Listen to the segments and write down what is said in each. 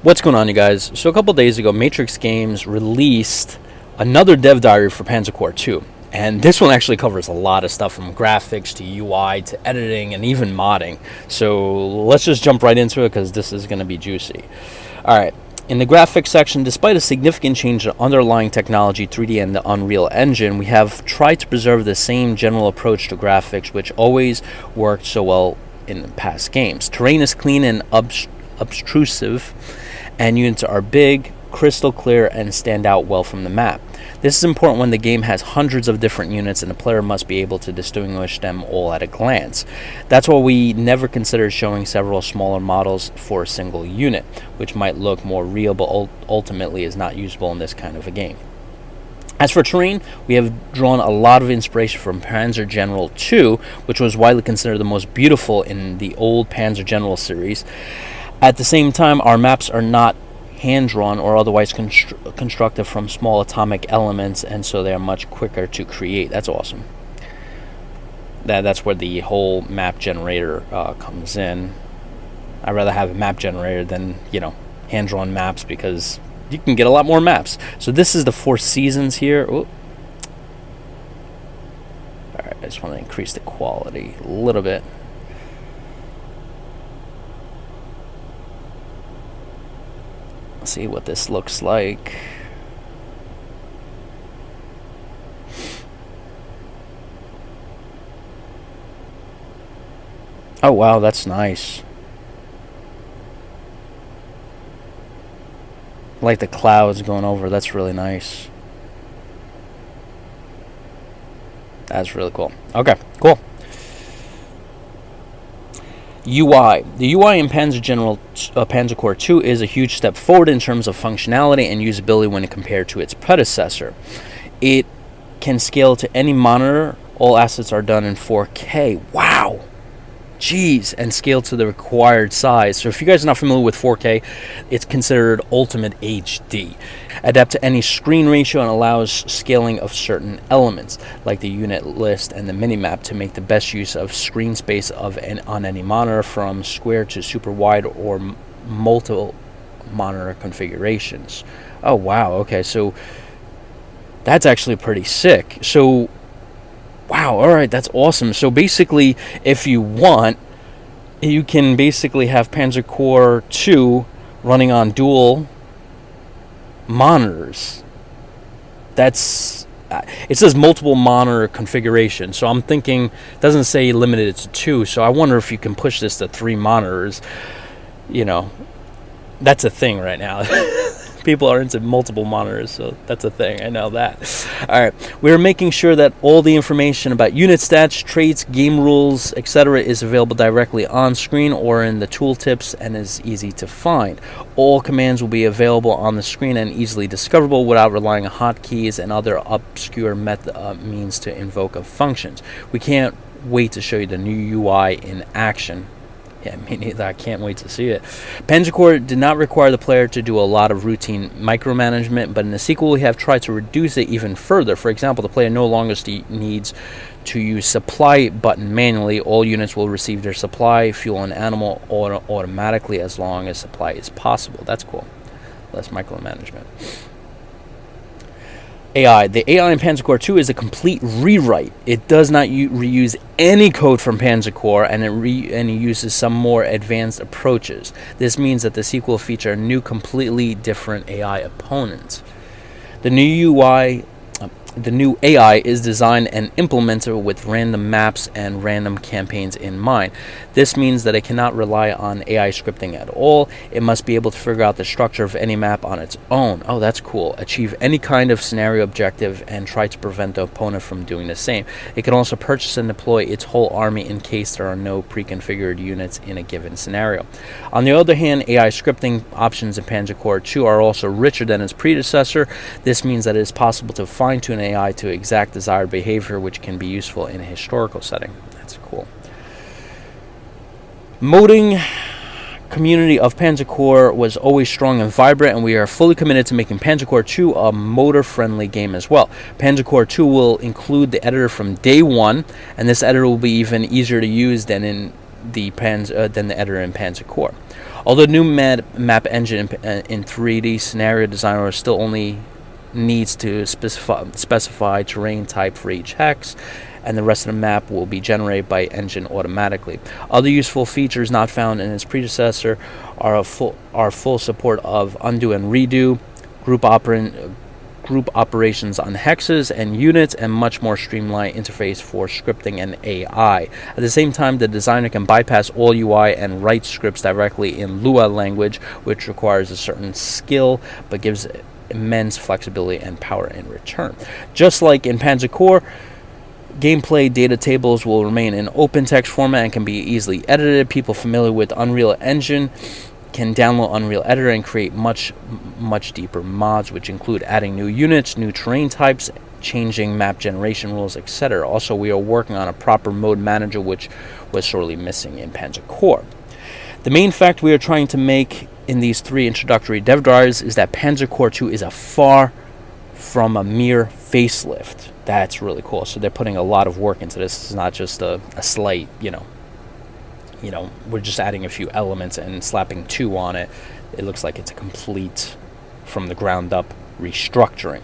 What's going on, you guys? So a couple days ago, Matrix Games released another dev diary for Panzer Corps 2. And this one actually covers a lot of stuff from graphics to UI to editing and even modding. So let's just jump right into it because this is going to be juicy. Alright, in the graphics section, despite a significant change in underlying technology, 3D and the Unreal Engine, we have tried to preserve the same general approach to graphics which always worked so well in past games. Terrain is clean and obtrusive, and units are big, crystal clear, and stand out well from the map. This is important when the game has hundreds of different units and the player must be able to distinguish them all at a glance. That's why we never considered showing several smaller models for a single unit, which might look more real but ultimately is not usable in this kind of a game. As for terrain, we have drawn a lot of inspiration from Panzer General 2, which was widely considered the most beautiful in the old Panzer General series. At the same time, our maps are not hand-drawn or otherwise constructed from small atomic elements, and so they are much quicker to create. That's awesome. That's where the whole map generator comes in. I'd rather have a map generator than, hand-drawn maps, because you can get a lot more maps. So this is the 4 seasons here. Ooh. Alright, I just want to increase the quality a little bit. Let's see what this looks like. Oh wow, that's nice. I like the clouds going over. That's really nice. That's really cool. Okay, cool. UI. The UI in Panzer Corps 2 is a huge step forward in terms of functionality and usability when compared to its predecessor. It can scale to any monitor. All assets are done in 4K. Wow! Jeez, and scale to the required size. So if you guys are not familiar with 4K, it's considered Ultimate HD. Adapt to any screen ratio and allows scaling of certain elements, like the unit list and the minimap, to make the best use of screen space on any monitor, from square to super wide or multiple monitor configurations. Oh wow, okay, so that's actually pretty sick. So wow, alright, that's awesome. So basically, if you want, you can basically have Panzer Corps 2 running on dual monitors. It says multiple monitor configuration, so I'm thinking, it doesn't say limited to 2, so I wonder if you can push this to 3 monitors. That's a thing right now. People are into multiple monitors, so that's a thing. I know that. Alright, we're making sure that all the information about unit stats, traits, game rules, etc. is available directly on screen or in the tooltips and is easy to find. All commands will be available on the screen and easily discoverable without relying on hotkeys and other obscure means to invoke of functions. We can't wait to show you the new UI in action. Yeah, me neither. I can't wait to see it. Panzer Corps did not require the player to do a lot of routine micromanagement, but in the sequel we have tried to reduce it even further. For example, the player no longer needs to use supply button manually. All units will receive their supply, fuel, and animal automatically as long as supply is possible. That's cool. Less micromanagement. AI. The AI in Panzer Corps 2 is a complete rewrite. It does not reuse any code from Panzer Corps, and it uses some more advanced approaches. This means that the sequel features new, completely different AI opponents. The new AI is designed and implemented with random maps and random campaigns in mind. This means that it cannot rely on AI scripting at all. It must be able to figure out the structure of any map on its own. Oh, that's cool. Achieve any kind of scenario objective and try to prevent the opponent from doing the same. It can also purchase and deploy its whole army in case there are no pre-configured units in a given scenario. On the other hand, AI scripting options in Panzer Corps 2 are also richer than its predecessor. This means that it is possible to fine-tune AI to exact desired behavior, which can be useful in a historical setting. That's cool. Modding community of Panzer Corps was always strong and vibrant, and we are fully committed to making Panzer Corps 2 a motor-friendly game as well. Panzer Corps 2 will include the editor from day one, and this editor will be even easier to use than in than the editor in Panzer Core. Although the new map engine in 3D scenario designer still only needs to specify terrain type for each hex, and the rest of the map will be generated by engine automatically. Other useful features not found in its predecessor are full support of undo and redo, group operations on hexes and units, and much more streamlined interface for scripting and AI. At the same time, the designer can bypass all UI and write scripts directly in Lua language, which requires a certain skill but gives immense flexibility and power in return. Just like in Panzer Core, gameplay data tables will remain in open text format and can be easily edited. People familiar with Unreal Engine can download Unreal Editor and create much deeper mods, which include adding new units, new terrain types, changing map generation rules, etc. Also, we are working on a proper mode manager, which was sorely missing in Panzer Core. The main fact we are trying to make in these 3 introductory dev diaries is that Panzer Core 2 is far from a mere facelift. That's really cool. So they're putting a lot of work into this. It's not just a slight, we're just adding a few elements and slapping 2 on it. It looks like it's a complete, from the ground up, restructuring.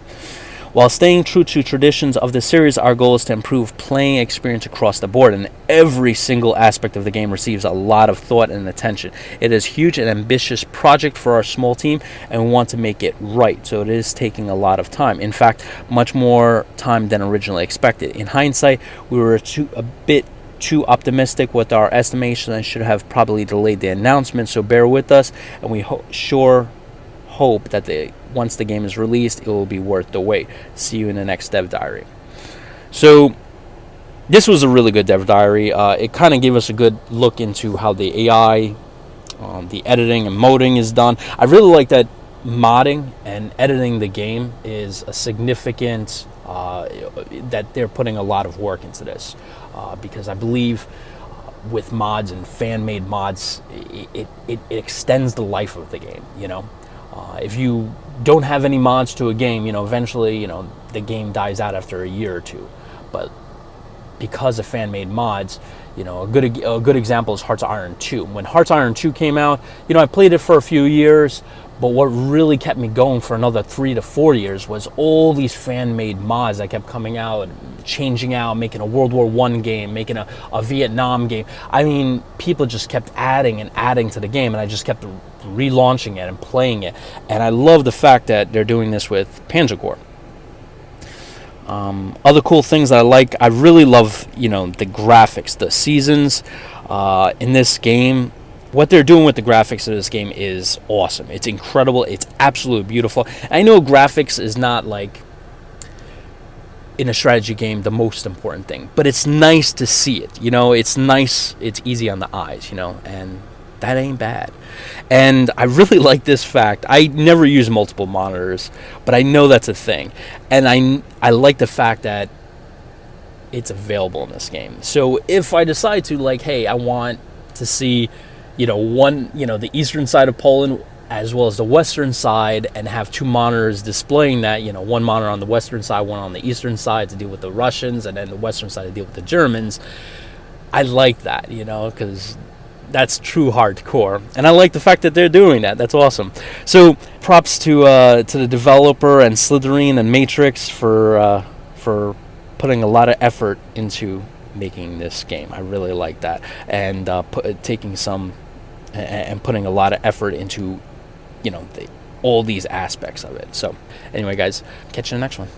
While staying true to traditions of the series, our goal is to improve playing experience across the board, and every single aspect of the game receives a lot of thought and attention. It is a huge and ambitious project for our small team, and we want to make it right, so it is taking a lot of time. In fact, much more time than originally expected. In hindsight, we were a bit too optimistic with our estimation and should have probably delayed the announcement, so bear with us, and we hope that once the game is released, it will be worth the wait. See you in the next dev diary. So this was a really good dev diary. It kind of gave us a good look into how the AI, the editing and modding is done. I really like that modding and editing the game is a significant, that they're putting a lot of work into this, because I believe with mods and fan-made mods, it extends the life of the game, if you don't have any mods to a game, eventually, the game dies out after a year or 2. But because of fan-made mods, a good example is Hearts of Iron 2. When Hearts of Iron 2 came out, I played it for a few years, but what really kept me going for another 3 to 4 years was all these fan-made mods that kept coming out, changing out, making a World War I game, making a Vietnam game. I mean, people just kept adding and adding to the game, and I just kept relaunching it and playing it. And I love the fact that they're doing this with Panzer Core. Other cool things that I really love, the graphics, the seasons in this game. What they're doing with the graphics of this game is awesome. It's incredible. It's absolutely beautiful. I know graphics is not, like, in a strategy game, the most important thing, but it's nice to see it. It's nice. It's easy on the eyes, and that ain't bad. And I really like this fact. I never use multiple monitors, but I know that's a thing. And I like the fact that it's available in this game. So if I decide to, hey, I want to see, the eastern side of Poland as well as the western side, and have 2 monitors displaying that, one monitor on the western side, one on the eastern side to deal with the Russians, and then the western side to deal with the Germans. I like that, because that's true hardcore, and I like the fact that they're doing that. That's awesome. So props to the developer and Slitherine and Matrix for putting a lot of effort into making this game. I really like that, and putting a lot of effort into all these aspects of it. So anyway, guys, catch you in the next one.